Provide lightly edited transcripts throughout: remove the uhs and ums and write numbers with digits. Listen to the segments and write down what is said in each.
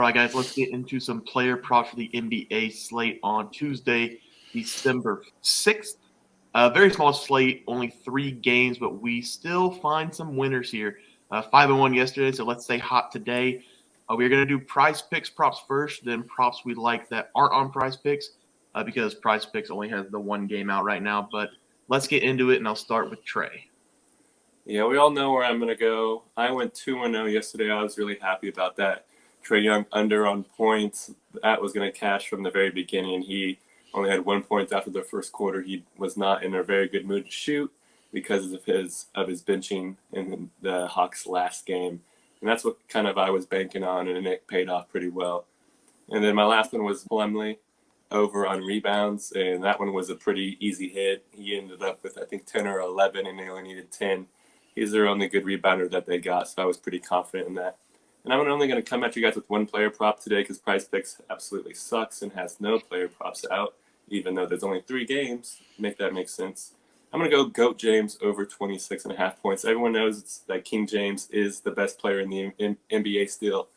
right, guys, let's get into some player props for the NBA slate on Tuesday, December 6th. Very small slate, only 3 games, but we still find some winners here. 5-1 yesterday, so let's say hot today. We're going to do prize picks props first, then props we like that aren't on prize picks because prize picks only has the 1 game out right now. But let's get into it, and I'll start with Trey. Yeah, we all know where I'm going to go. I went 2-0 yesterday. I was really happy about that. Trey Young under on points. That was going to cash from the very beginning. He only had 1 point after the first quarter. He was not in a very good mood to shoot because of his benching in the Hawks' last game. And that's what kind of I was banking on, and it paid off pretty well. And then my last one was Plumlee over on rebounds, and that one was a pretty easy hit. He ended up with, I think, 10 or 11, and they only needed 10. He's their only good rebounder that they got, so I was pretty confident in that. And I'm only going to come at you guys with one player prop today because PrizePicks absolutely sucks and has no player props out, even though there's only 3 games. Make that make sense. I'm going to go GOAT James over 26.5 points. Everyone knows that King James is the best player in the NBA still.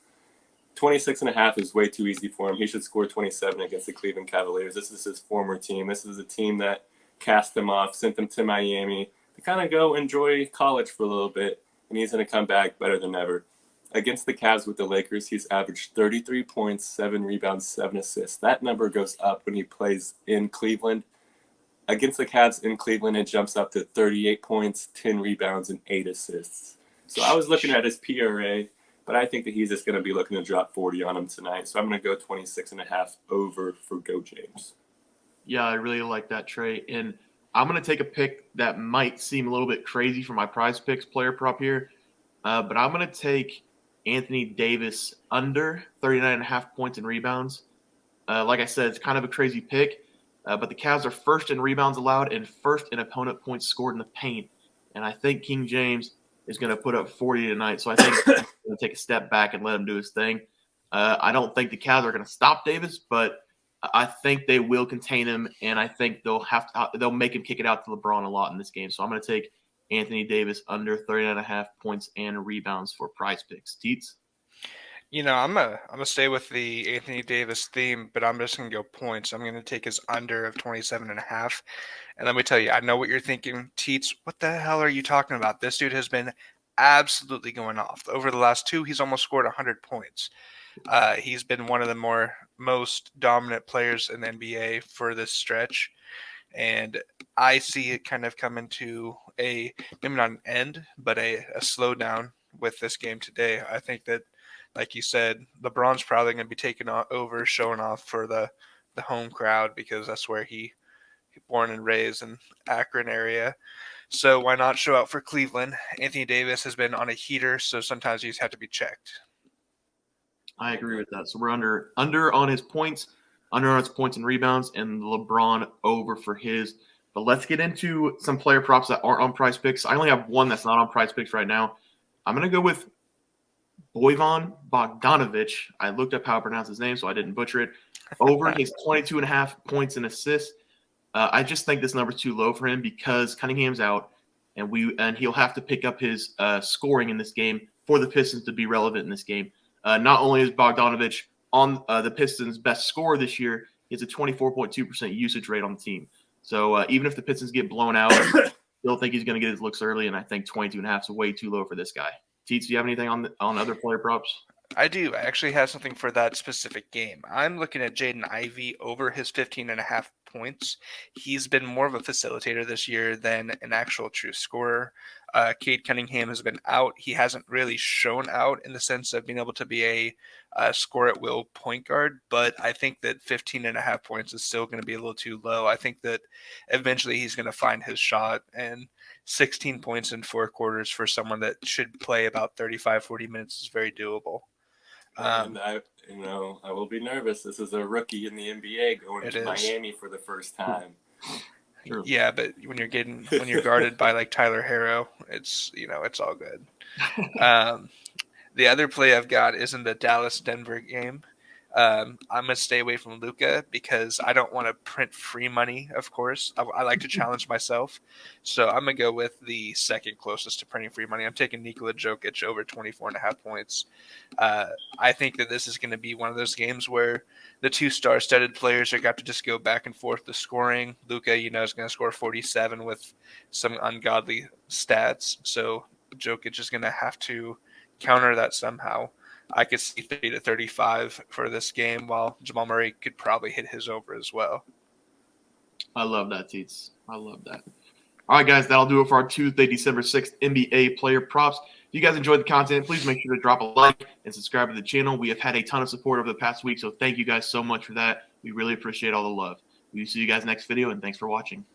26.5 is way too easy for him. He should score 27 against the Cleveland Cavaliers. This is his former team. This is a team that cast him off, sent him to Miami to kind of go enjoy college for a little bit, and he's going to come back better than ever. Against the Cavs with the Lakers, he's averaged 33 points, 7 rebounds, 7 assists. That number goes up when he plays in Cleveland. Against the Cavs in Cleveland, it jumps up to 38 points, 10 rebounds, and 8 assists. So I was looking at his PRA, but I think that he's just going to be looking to drop 40 on him tonight. So I'm going to go 26.5 over for Go James. Yeah, I really like that, Trey. And I'm going to take a pick that might seem a little bit crazy for my prize picks player prop here, but I'm going to take Anthony Davis under 39.5 points and rebounds. Like I said, it's kind of a crazy pick, but the Cavs are first in rebounds allowed and first in opponent points scored in the paint. And I think King James is going to put up 40 tonight. So I think I'm going to take a step back and let him do his thing. I don't think the Cavs are going to stop Davis, but I think they will contain him, and I think they'll make him kick it out to LeBron a lot in this game. So I'm going to take Anthony Davis under 39.5 points and rebounds for prize picks. Teats? I'm gonna stay with the Anthony Davis theme, but I'm just gonna go points. I'm gonna take his under of 27.5. And let me tell you, I know what you're thinking, Teats. What the hell are you talking about? This dude has been absolutely going off. Over the last 2, he's almost scored 100 points. He's been one of the most dominant players in the NBA for this stretch. And I see it kind of coming to maybe not an end, but a slowdown with this game today. I think that, like you said, LeBron's probably going to be taking over, showing off for the home crowd because that's where he born and raised in Akron area. So why not show out for Cleveland? Anthony Davis has been on a heater, so sometimes he's had to be checked. I agree with that. So we're under on his points, under on his points and rebounds, and LeBron over for his. But let's get into some player props that aren't on prize picks. I only have one that's not on prize picks right now. I'm going to go with Bojan Bogdanovic. I looked up how to pronounce his name, so I didn't butcher it. Over his 22.5 points and assists. I just think this number's too low for him because Cunningham's out, and he'll have to pick up his scoring in this game for the Pistons to be relevant in this game. Not only is Bogdanovic on the Pistons' best scorer this year, he has a 24.2% usage rate on the team. So even if the Pistons get blown out, I still think he's going to get his looks early, and I think 22.5 is way too low for this guy. Teats, do you have anything on other player props? I do. I actually have something for that specific game. I'm looking at Jaden Ivey over his 15.5 points. He's been more of a facilitator this year than an actual true scorer. Cade Cunningham has been out. He hasn't really shown out in the sense of being able to be a score-at-will point guard, but I think that 15.5 points is still going to be a little too low. I think that eventually he's going to find his shot, and 16 points in 4 quarters for someone that should play about 35, 40 minutes is very doable. And I will be nervous. This is a rookie in the NBA going to Miami for the first time. True. Yeah, but when you're guarded by like Tyler Herro, it's all good. The other play I've got is in the Dallas-Denver game. I'm gonna stay away from Luca because I don't want to print free money. Of course, I like to challenge myself, so I'm gonna go with the second closest to printing free money. I'm taking Nikola Jokic over 24.5 points. I think that this is going to be one of those games where the two star-studded players are got to just go back and forth the scoring. Luca, is going to score 47 with some ungodly stats, so Jokic is going to have to counter that somehow. I could see 30 to 35 for this game, while Jamal Murray could probably hit his over as well. I love that, Teats. I love that. All right, guys, that'll do it for our Tuesday, December 6th NBA player props. If you guys enjoyed the content, please make sure to drop a like and subscribe to the channel. We have had a ton of support over the past week, so thank you guys so much for that. We really appreciate all the love. We'll see you guys next video, and thanks for watching.